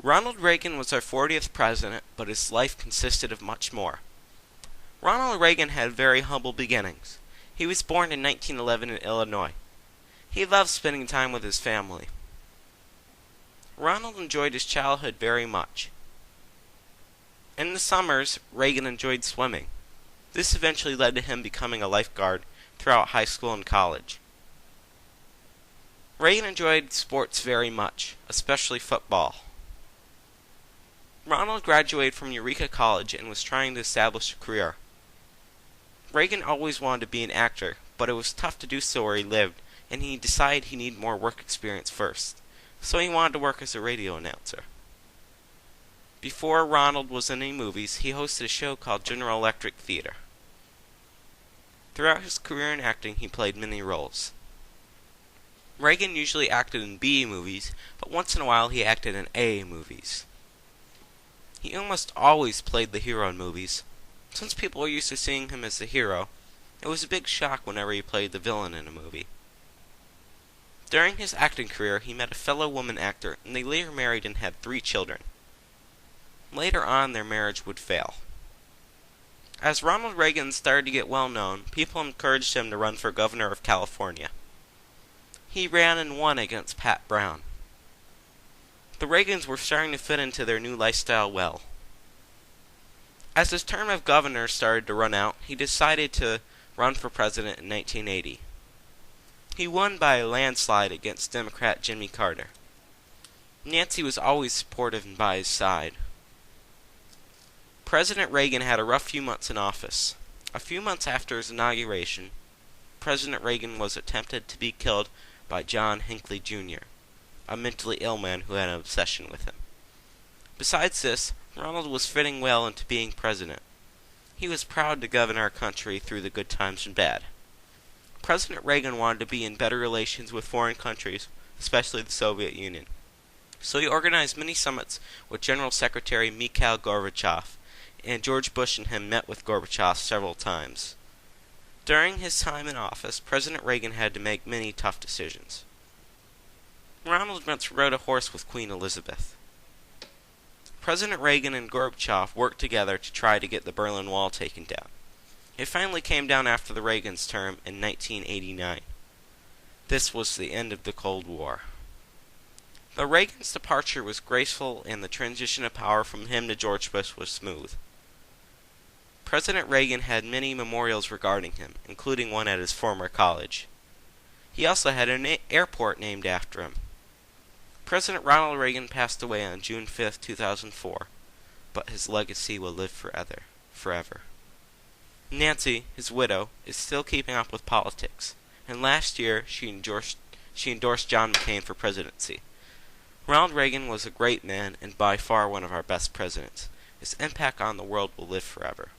Ronald Reagan was our 40th president, but his life consisted of much more. Ronald Reagan had very humble beginnings. He was born in 1911 in Illinois. He loved spending time with his family. Ronald enjoyed his childhood very much. In the summers, Reagan enjoyed swimming. This eventually led to him becoming a lifeguard throughout high school and college. Reagan enjoyed sports very much, especially football. Ronald graduated from Eureka College and was trying to establish a career. Reagan always wanted to be an actor, but it was tough to do so where he lived, and he decided he needed more work experience first, so he wanted to work as a radio announcer. Before Ronald was in any movies, he hosted a show called General Electric Theater. Throughout his career in acting, he played many roles. Reagan usually acted in B movies, but once in a while he acted in A movies. He almost always played the hero in movies. Since people were used to seeing him as the hero, it was a big shock whenever he played the villain in a movie. During his acting career, he met a fellow woman actor, and they later married and had 3 children. Later on, their marriage would fail. As Ronald Reagan started to get well known, people encouraged him to run for governor of California. He ran and won against Pat Brown. The Reagans were starting to fit into their new lifestyle well. As his term of governor started to run out, he decided to run for president in 1980. He won by a landslide against Democrat Jimmy Carter. Nancy was always supportive and by his side. President Reagan had a rough few months in office. A few months after his inauguration, President Reagan was attempted to be killed by John Hinckley Jr., a mentally ill man who had an obsession with him. Besides this, Ronald was fitting well into being president. He was proud to govern our country through the good times and bad. President Reagan wanted to be in better relations with foreign countries, especially the Soviet Union. So he organized many summits with General Secretary Mikhail Gorbachev, and George Bush and him met with Gorbachev several times. During his time in office, President Reagan had to make many tough decisions. Ronald once rode a horse with Queen Elizabeth. President Reagan and Gorbachev worked together to try to get the Berlin Wall taken down. It finally came down after the Reagans' term in 1989. This was the end of the Cold War. The Reagan's departure was graceful and the transition of power from him to George Bush was smooth. President Reagan had many memorials regarding him, including one at his former college. He also had an airport named after him. President Ronald Reagan passed away on June 5, 2004, but his legacy will live forever. Nancy, his widow, is still keeping up with politics, and last year she endorsed John McCain for presidency. Ronald Reagan was a great man and by far one of our best presidents. His impact on the world will live forever.